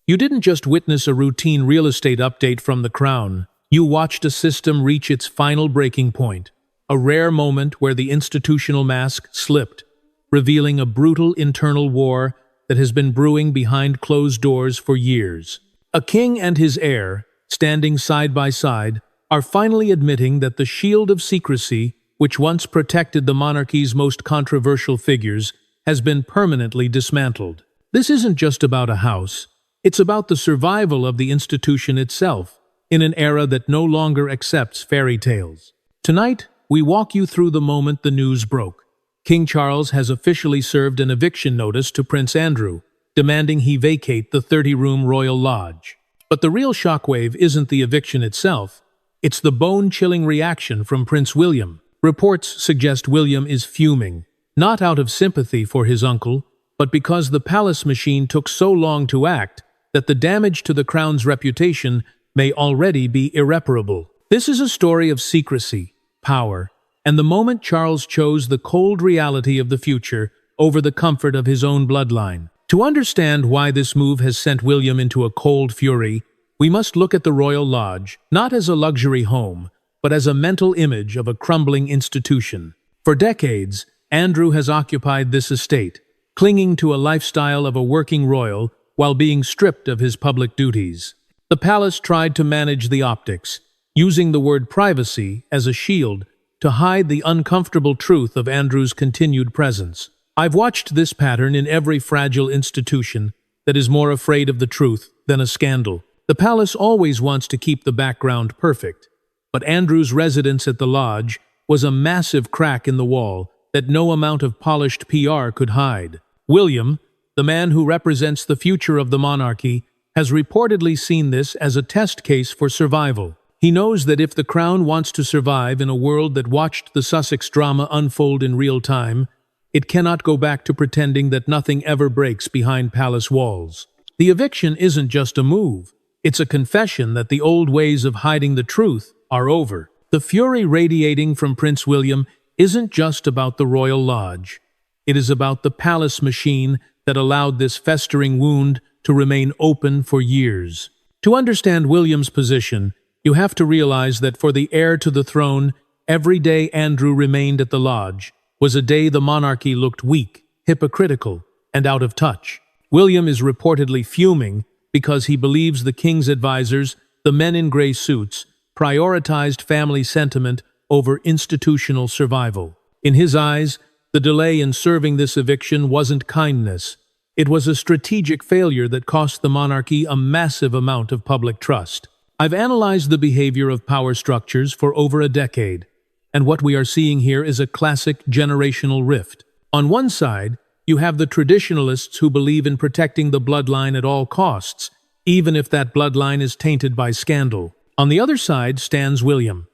You didn't just witness a routine real estate update from the Crown. You watched a system reach its final breaking point, a rare moment where the institutional mask slipped, revealing a brutal internal war that has been brewing behind closed doors for years. A king and his heir, standing side by side, are finally admitting that the shield of secrecy, which once protected the monarchy's most controversial figures, has been permanently dismantled. This isn't just about a house. It's about the survival of the institution itself, in an era that no longer accepts fairy tales. Tonight, we walk you through the moment the news broke. King Charles has officially served an eviction notice to Prince Andrew, demanding he vacate the 30-room royal lodge. But the real shockwave isn't the eviction itself. It's the bone-chilling reaction from Prince William. Reports suggest William is fuming, not out of sympathy for his uncle, but because the palace machine took so long to act that the damage to the crown's reputation may already be irreparable. This is a story of secrecy, power, and the moment Charles chose the cold reality of the future over the comfort of his own bloodline. To understand why this move has sent William into a cold fury, we must look at the Royal Lodge, not as a luxury home, but as a mental image of a crumbling institution. For decades, Andrew has occupied this estate, clinging to a lifestyle of a working royal while being stripped of his public duties. The palace tried to manage the optics, using the word privacy as a shield to hide the uncomfortable truth of Andrew's continued presence. I've watched this pattern in every fragile institution that is more afraid of the truth than a scandal. The palace always wants to keep the background perfect, but Andrew's residence at the lodge was a massive crack in the wall that no amount of polished PR could hide. William, the man who represents the future of the monarchy, has reportedly seen this as a test case for survival. He knows that if the crown wants to survive in a world that watched the Sussex drama unfold in real time, it cannot go back to pretending that nothing ever breaks behind palace walls. The eviction isn't just a move. It's a confession that the old ways of hiding the truth are over. The fury radiating from Prince William isn't just about the royal lodge. It is about the palace machine that allowed this festering wound to remain open for years. To understand William's position, you have to realize that for the heir to the throne, every day Andrew remained at the lodge was a day the monarchy looked weak, hypocritical, and out of touch. William is reportedly fuming because he believes the king's advisors, the men in gray suits, prioritized family sentiment over institutional survival. In his eyes, the delay in serving this eviction wasn't kindness. It was a strategic failure that cost the monarchy a massive amount of public trust. I've analyzed the behavior of power structures for over a decade, and what we are seeing here is a classic generational rift. On one side, you have the traditionalists who believe in protecting the bloodline at all costs, even if that bloodline is tainted by scandal. On the other side stands William,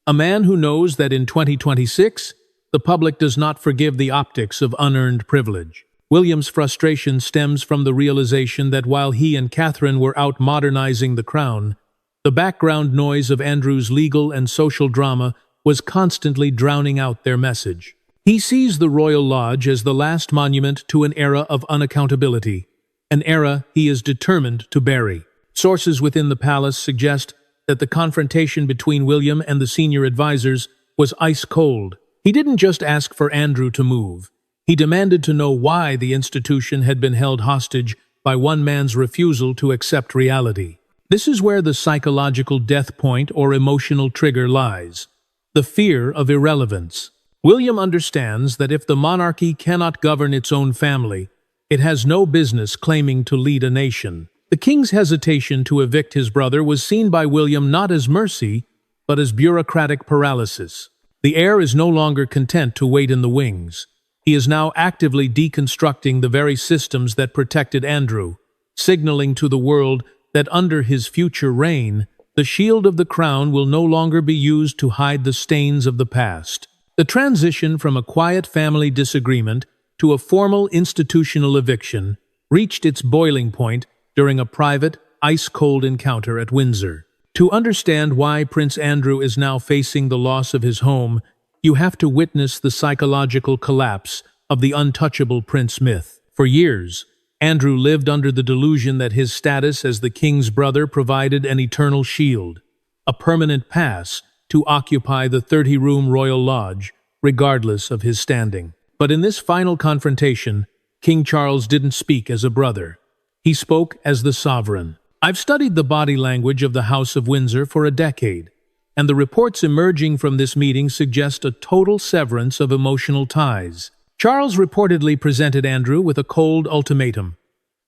a man who knows that in 2026, the public does not forgive the optics of unearned privilege. William's frustration stems from the realization that while he and Catherine were out modernizing the crown, the background noise of Andrew's legal and social drama was constantly drowning out their message. He sees the Royal Lodge as the last monument to an era of unaccountability, an era he is determined to bury. Sources within the palace suggest that the confrontation between William and the senior advisors was ice cold. He didn't just ask for Andrew to move. He demanded to know why the institution had been held hostage by one man's refusal to accept reality. This is where the psychological death point or emotional trigger lies, the fear of irrelevance. William understands that if the monarchy cannot govern its own family, it has no business claiming to lead a nation. The king's hesitation to evict his brother was seen by William not as mercy, but as bureaucratic paralysis. The heir is no longer content to wait in the wings. He is now actively deconstructing the very systems that protected Andrew, signaling to the world that under his future reign, the shield of the crown will no longer be used to hide the stains of the past. The transition from a quiet family disagreement to a formal institutional eviction reached its boiling point during a private, ice-cold encounter at Windsor. To understand why Prince Andrew is now facing the loss of his home, you have to witness the psychological collapse of the untouchable prince myth. For years, Andrew lived under the delusion that his status as the king's brother provided an eternal shield, a permanent pass to occupy the 30-room royal lodge, regardless of his standing. But in this final confrontation, King Charles didn't speak as a brother. He spoke as the sovereign. I've studied the body language of the House of Windsor for a decade, and the reports emerging from this meeting suggest a total severance of emotional ties. Charles reportedly presented Andrew with a cold ultimatum.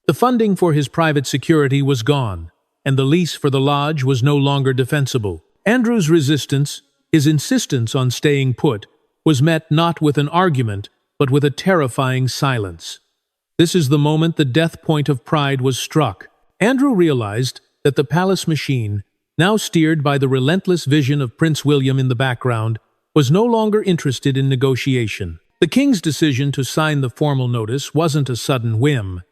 The funding for his private security was gone, and the lease for the lodge was no longer defensible. Andrew's resistance, his insistence on staying put, was met not with an argument, but with a terrifying silence. This is the moment the death point of pride was struck. Andrew realized that the palace machine, now steered by the relentless vision of Prince William in the background, was no longer interested in negotiation. The king's decision to sign the formal notice wasn't a sudden whim.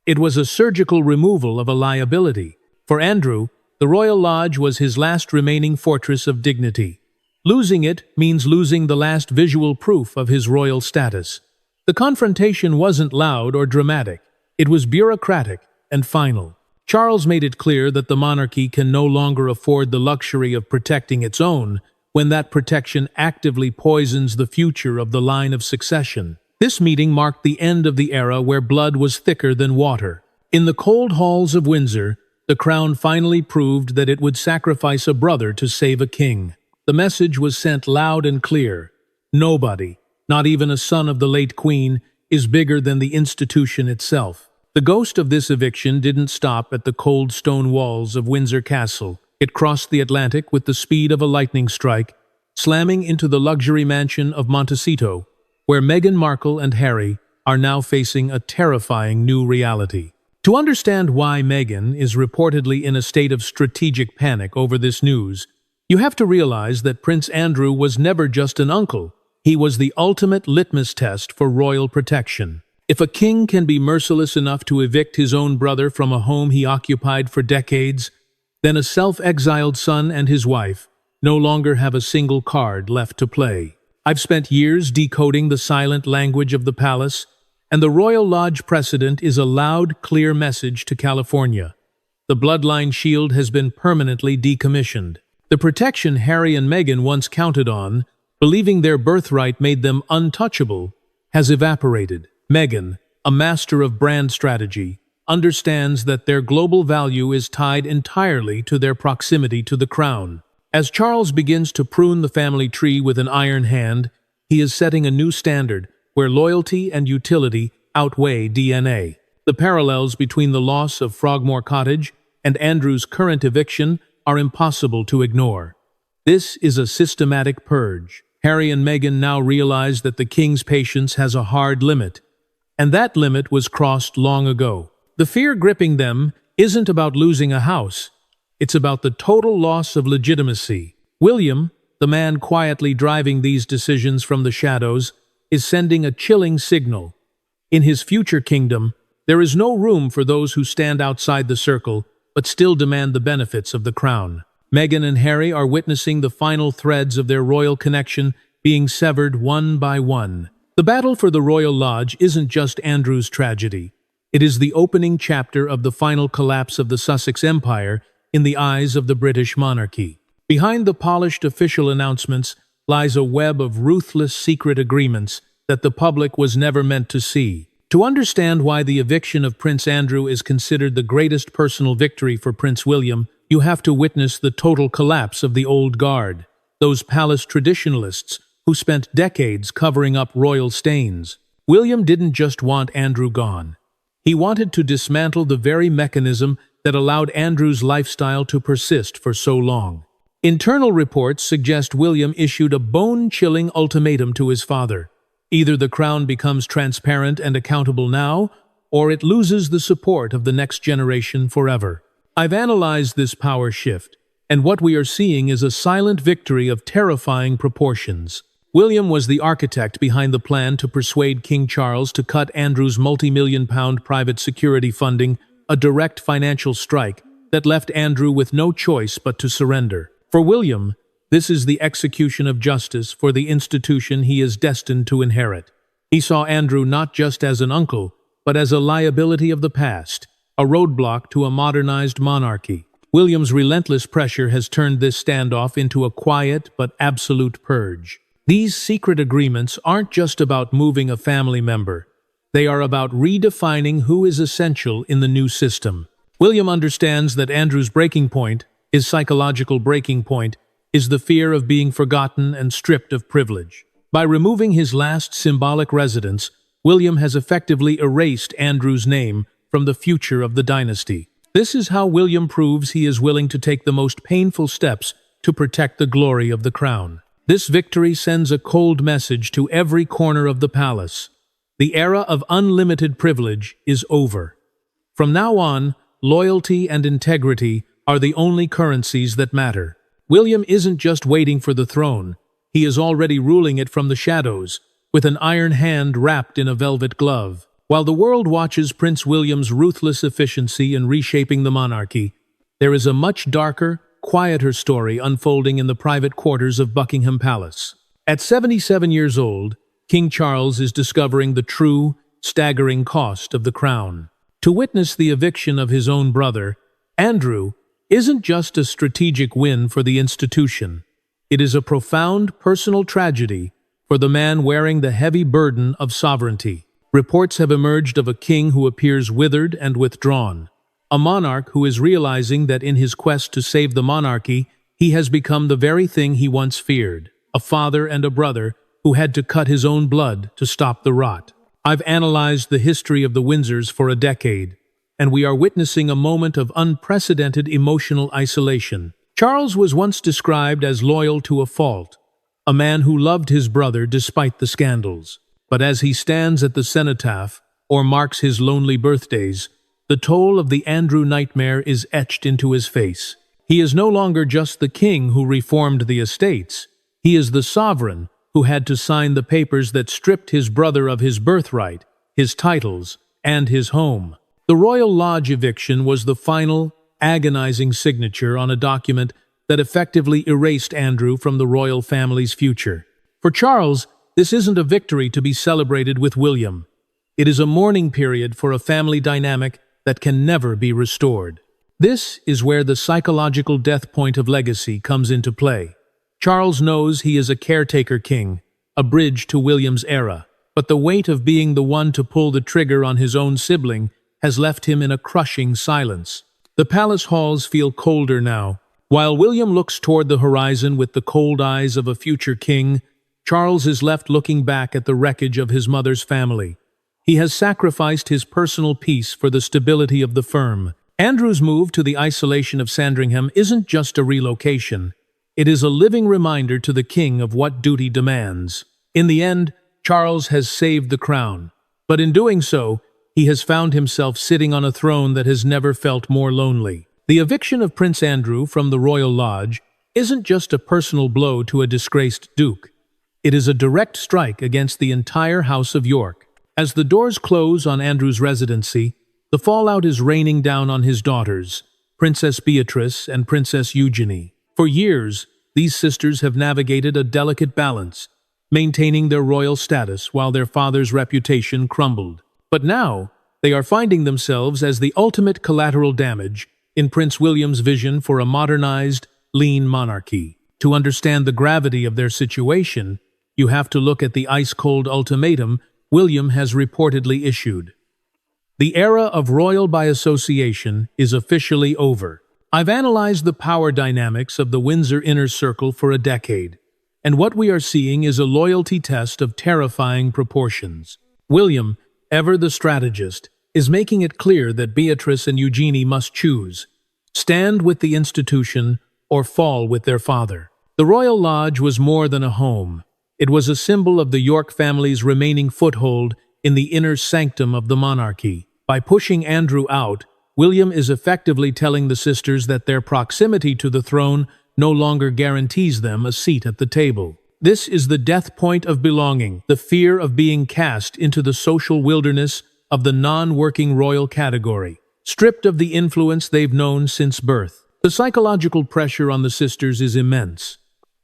It was a surgical removal of a liability. For Andrew, the Royal Lodge was his last remaining fortress of dignity. Losing it means losing the last visual proof of his royal status. The confrontation wasn't loud or dramatic. It was bureaucratic and final. Charles made it clear that the monarchy can no longer afford the luxury of protecting its own when that protection actively poisons the future of the line of succession. This meeting marked the end of the era where blood was thicker than water. In the cold halls of Windsor, the crown finally proved that it would sacrifice a brother to save a king. The message was sent loud and clear. Nobody, not even a son of the late queen, is bigger than the institution itself. The ghost of this eviction didn't stop at the cold stone walls of Windsor Castle. It crossed the Atlantic with the speed of a lightning strike, slamming into the luxury mansion of Montecito, where Meghan Markle and Harry are now facing a terrifying new reality. To understand why Meghan is reportedly in a state of strategic panic over this news, you have to realize that Prince Andrew was never just an uncle. He was the ultimate litmus test for royal protection. If a king can be merciless enough to evict his own brother from a home he occupied for decades, then a self-exiled son and his wife no longer have a single card left to play. I've spent years decoding the silent language of the palace, and the Royal Lodge precedent is a loud, clear message to California. The bloodline shield has been permanently decommissioned. The protection Harry and Meghan once counted on, believing their birthright made them untouchable, has evaporated. Meghan, a master of brand strategy, understands that their global value is tied entirely to their proximity to the crown. As Charles begins to prune the family tree with an iron hand, he is setting a new standard where loyalty and utility outweigh DNA. The parallels between the loss of Frogmore Cottage and Andrew's current eviction are impossible to ignore. This is a systematic purge. Harry and Meghan now realize that the king's patience has a hard limit, and that limit was crossed long ago. The fear gripping them isn't about losing a house. It's about the total loss of legitimacy. William, the man quietly driving these decisions from the shadows, is sending a chilling signal. In his future kingdom, there is no room for those who stand outside the circle but still demand the benefits of the crown. Meghan and Harry are witnessing the final threads of their royal connection being severed one by one. The battle for the Royal Lodge isn't just Andrew's tragedy. It is the opening chapter of the final collapse of the Sussex Empire in the eyes of the British monarchy. Behind the polished official announcements lies a web of ruthless secret agreements that the public was never meant to see. To understand why the eviction of Prince Andrew is considered the greatest personal victory for Prince William, you have to witness the total collapse of the old guard, those palace traditionalists who spent decades covering up royal stains. William didn't just want Andrew gone. He wanted to dismantle the very mechanism that allowed Andrew's lifestyle to persist for so long. Internal reports suggest William issued a bone-chilling ultimatum to his father. Either the crown becomes transparent and accountable now, or it loses the support of the next generation forever. I've analyzed this power shift, and what we are seeing is a silent victory of terrifying proportions. William was the architect behind the plan to persuade King Charles to cut Andrew's multi-million-pound private security funding, a direct financial strike that left Andrew with no choice but to surrender. For William, this is the execution of justice for the institution he is destined to inherit. He saw Andrew not just as an uncle, but as a liability of the past, a roadblock to a modernized monarchy. William's relentless pressure has turned this standoff into a quiet but absolute purge. These secret agreements aren't just about moving a family member. They are about redefining who is essential in the new system. William understands that Andrew's breaking point, his psychological breaking point, is the fear of being forgotten and stripped of privilege. By removing his last symbolic residence, William has effectively erased Andrew's name from the future of the dynasty. This is how William proves he is willing to take the most painful steps to protect the glory of the crown. This victory sends a cold message to every corner of the palace. The era of unlimited privilege is over. From now on, loyalty and integrity are the only currencies that matter. William isn't just waiting for the throne. He is already ruling it from the shadows, with an iron hand wrapped in a velvet glove. While the world watches Prince William's ruthless efficiency in reshaping the monarchy, there is a much darker, quieter story unfolding in the private quarters of Buckingham Palace. At 77 years old, King Charles is discovering the true, staggering cost of the crown. To witness the eviction of his own brother, Andrew, isn't just a strategic win for the institution. It is a profound personal tragedy for the man wearing the heavy burden of sovereignty. Reports have emerged of a king who appears withered and withdrawn, a monarch who is realizing that in his quest to save the monarchy, he has become the very thing he once feared, a father and a brother who had to cut his own blood to stop the rot. I've analyzed the history of the Windsors for a decade, and we are witnessing a moment of unprecedented emotional isolation. Charles was once described as loyal to a fault, a man who loved his brother despite the scandals. But as he stands at the cenotaph, or marks his lonely birthdays, the toll of the Andrew nightmare is etched into his face. He is no longer just the king who reformed the estates. He is the sovereign who had to sign the papers that stripped his brother of his birthright, his titles, and his home. The Royal Lodge eviction was the final, agonizing signature on a document that effectively erased Andrew from the royal family's future. For Charles, this isn't a victory to be celebrated with William. It is a mourning period for a family dynamic that can never be restored. This is where the psychological death point of legacy comes into play. Charles knows he is a caretaker king, a bridge to William's era, but the weight of being the one to pull the trigger on his own sibling has left him in a crushing silence. The palace halls feel colder now. While William looks toward the horizon with the cold eyes of a future king, Charles is left looking back at the wreckage of his mother's family. He has sacrificed his personal peace for the stability of the firm. Andrew's move to the isolation of Sandringham isn't just a relocation. It is a living reminder to the king of what duty demands. In the end, Charles has saved the crown, but in doing so, he has found himself sitting on a throne that has never felt more lonely. The eviction of Prince Andrew from the Royal Lodge isn't just a personal blow to a disgraced duke. It is a direct strike against the entire House of York. As the doors close on Andrew's residency, the fallout is raining down on his daughters, Princess Beatrice and Princess Eugenie. For years, these sisters have navigated a delicate balance, maintaining their royal status while their father's reputation crumbled. But now, they are finding themselves as the ultimate collateral damage in Prince William's vision for a modernized, lean monarchy. To understand the gravity of their situation, you have to look at the ice-cold ultimatum William has reportedly issued. The era of royal by association is officially over. I've analyzed the power dynamics of the Windsor inner circle for a decade, and what we are seeing is a loyalty test of terrifying proportions. William, ever the strategist, is making it clear that Beatrice and Eugenie must choose, stand with the institution or fall with their father. The Royal Lodge was more than a home. It was a symbol of the York family's remaining foothold in the inner sanctum of the monarchy. By pushing Andrew out, William is effectively telling the sisters that their proximity to the throne no longer guarantees them a seat at the table. This is the death point of belonging, the fear of being cast into the social wilderness of the non-working royal category, stripped of the influence they've known since birth. The psychological pressure on the sisters is immense.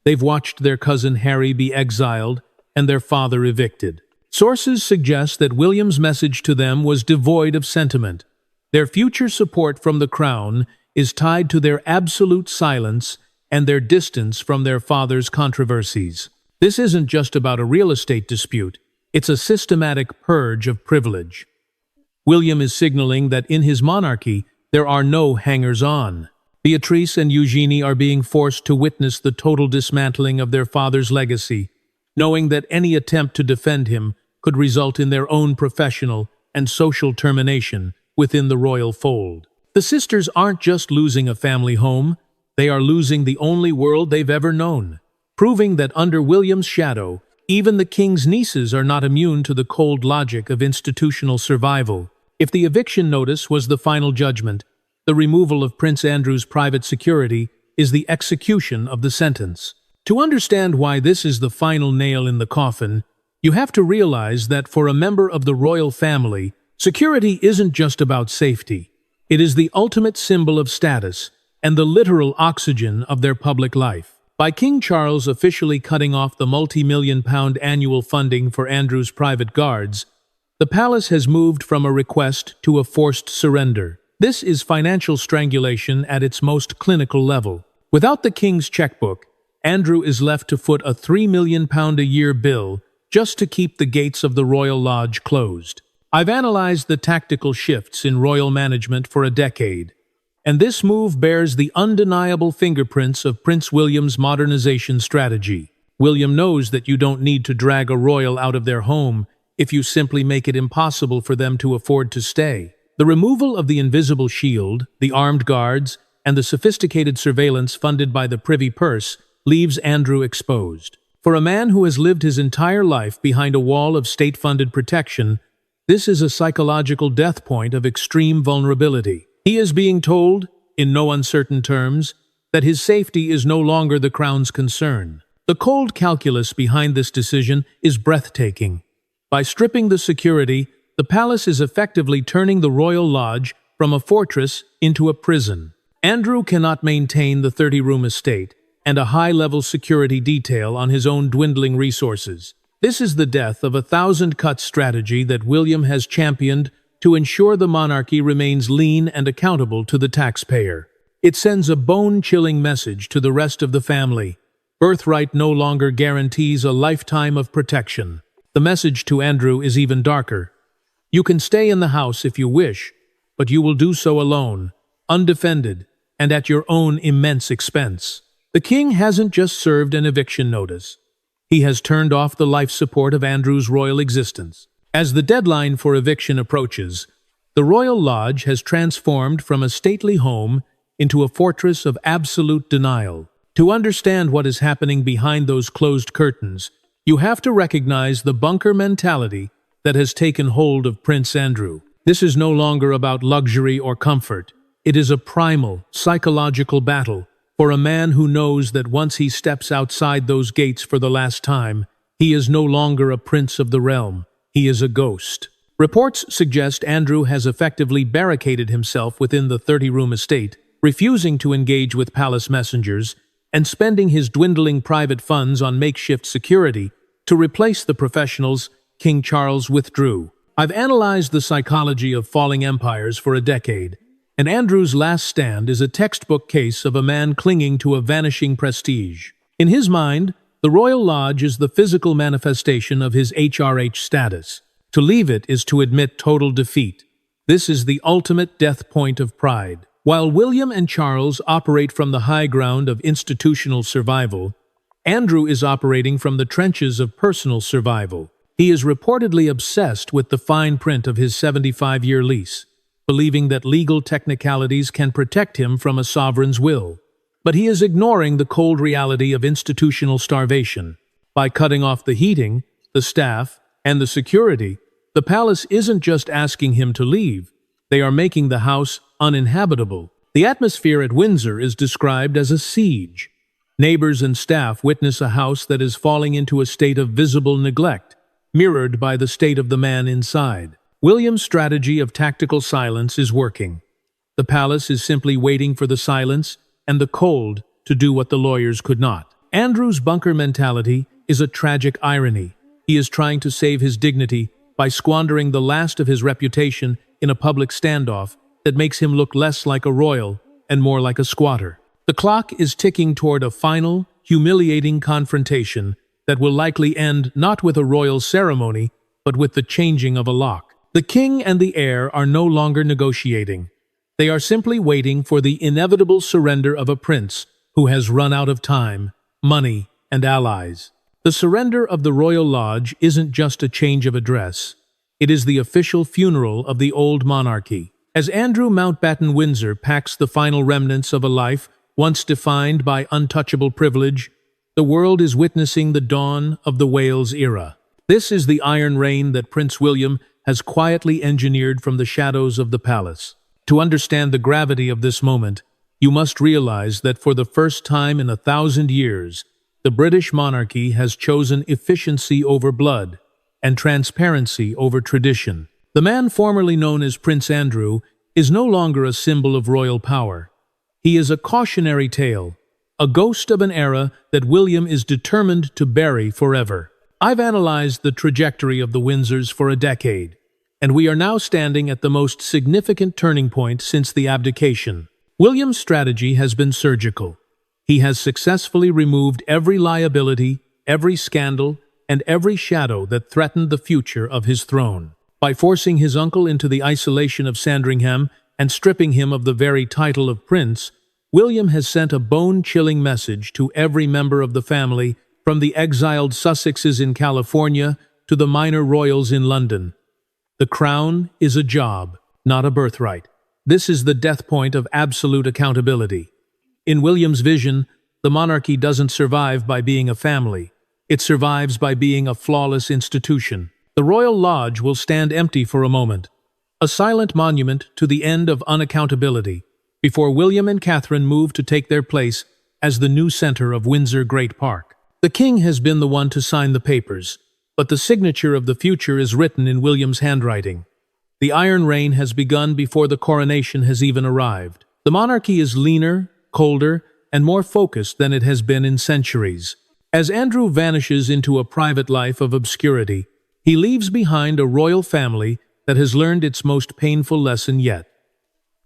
They've watched their cousin Harry be exiled and their father evicted. Sources suggest that William's message to them was devoid of sentiment. Their future support from the crown is tied to their absolute silence and their distance from their father's controversies. This isn't just about a real estate dispute, it's a systematic purge of privilege. William is signaling that in his monarchy, there are no hangers-on. Beatrice and Eugenie are being forced to witness the total dismantling of their father's legacy, knowing that any attempt to defend him could result in their own professional and social termination within the royal fold. The sisters aren't just losing a family home, they are losing the only world they've ever known, proving that under William's shadow, even the king's nieces are not immune to the cold logic of institutional survival. If the eviction notice was the final judgment, the removal of Prince Andrew's private security is the execution of the sentence. To understand why this is the final nail in the coffin, you have to realize that for a member of the royal family, security isn't just about safety. It is the ultimate symbol of status and the literal oxygen of their public life. By King Charles officially cutting off the multi-million-pound annual funding for Andrew's private guards, the palace has moved from a request to a forced surrender. This is financial strangulation at its most clinical level. Without the king's checkbook, Andrew is left to foot a £3 million a year bill just to keep the gates of the Royal Lodge closed. I've analyzed the tactical shifts in royal management for a decade, and this move bears the undeniable fingerprints of Prince William's modernization strategy. William knows that you don't need to drag a royal out of their home if you simply make it impossible for them to afford to stay. The removal of the invisible shield, the armed guards, and the sophisticated surveillance funded by the privy purse leaves Andrew exposed. For a man who has lived his entire life behind a wall of state-funded protection, this is a psychological death point of extreme vulnerability. He is being told, in no uncertain terms, that his safety is no longer the crown's concern. The cold calculus behind this decision is breathtaking. By stripping the security, the palace is effectively turning the royal lodge from a fortress into a prison. Andrew cannot maintain the 30-room estate and a high-level security detail on his own dwindling resources. This is the death of a thousand-cut strategy that William has championed to ensure the monarchy remains lean and accountable to the taxpayer. It sends a bone-chilling message to the rest of the family. Birthright no longer guarantees a lifetime of protection. The message to Andrew is even darker. You can stay in the house if you wish, but you will do so alone, undefended, and at your own immense expense. The king hasn't just served an eviction notice. He has turned off the life support of Andrew's royal existence. As the deadline for eviction approaches, the Royal Lodge has transformed from a stately home into a fortress of absolute denial. To understand what is happening behind those closed curtains, you have to recognize the bunker mentality that has taken hold of Prince Andrew. This is no longer about luxury or comfort. It is a primal, psychological battle for a man who knows that once he steps outside those gates for the last time, he is no longer a prince of the realm. He is a ghost. Reports suggest Andrew has effectively barricaded himself within the 30-room estate, refusing to engage with palace messengers and spending his dwindling private funds on makeshift security. To replace the professionals, King Charles withdrew. I've analyzed the psychology of falling empires for a decade, and Andrew's last stand is a textbook case of a man clinging to a vanishing prestige. In his mind, the Royal Lodge is the physical manifestation of his HRH status. To leave it is to admit total defeat. This is the ultimate death point of pride. While William and Charles operate from the high ground of institutional survival, Andrew is operating from the trenches of personal survival. He is reportedly obsessed with the fine print of his 75-year lease, believing that legal technicalities can protect him from a sovereign's will. But he is ignoring the cold reality of institutional starvation. By cutting off the heating, the staff, and the security, the palace isn't just asking him to leave. They are making the house uninhabitable. The atmosphere at Windsor is described as a siege. Neighbors and staff witness a house that is falling into a state of visible neglect, mirrored by the state of the man inside. William's strategy of tactical silence is working. The palace is simply waiting for the silence and the cold to do what the lawyers could not. Andrew's bunker mentality is a tragic irony. he is trying to save his dignity by squandering the last of his reputation in a public standoff that makes him look less like a royal and more like a squatter. The clock is ticking toward a final, humiliating confrontation that will likely end not with a royal ceremony, but with the changing of a lock. The king and the heir are no longer negotiating. They are simply waiting for the inevitable surrender of a prince who has run out of time, money, and allies. The surrender of the royal lodge isn't just a change of address. It is the official funeral of the old monarchy. As Andrew Mountbatten Windsor packs the final remnants of a life once defined by untouchable privilege, the world is witnessing the dawn of the Wales era. This is the iron reign that Prince William has quietly engineered from the shadows of the palace. To understand the gravity of this moment, you must realize that for the first time in 1,000 years, the British monarchy has chosen efficiency over blood and transparency over tradition. The man formerly known as Prince Andrew is no longer a symbol of royal power. He is a cautionary tale, a ghost of an era that William is determined to bury forever. I've analyzed the trajectory of the Windsors for a decade, and we are now standing at the most significant turning point since the abdication. William's strategy has been surgical. He has successfully removed every liability, every scandal, and every shadow that threatened the future of his throne. By forcing his uncle into the isolation of Sandringham and stripping him of the very title of prince, William has sent a bone-chilling message to every member of the family, from the exiled Sussexes in California to the minor royals in London. The crown is a job, not a birthright. This is the death point of absolute accountability. In William's vision, the monarchy doesn't survive by being a family. It survives by being a flawless institution. The Royal Lodge will stand empty for a moment, a silent monument to the end of unaccountability, before William and Catherine move to take their place as the new center of Windsor Great Park. The king has been the one to sign the papers, but the signature of the future is written in William's handwriting. The Iron Reign has begun before the coronation has even arrived. The monarchy is leaner, colder, and more focused than it has been in centuries. As Andrew vanishes into a private life of obscurity, he leaves behind a royal family that has learned its most painful lesson yet.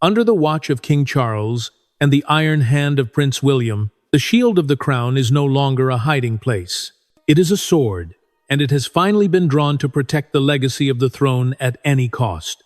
Under the watch of King Charles and the iron hand of Prince William, the shield of the crown is no longer a hiding place. It is a sword, and it has finally been drawn to protect the legacy of the throne at any cost.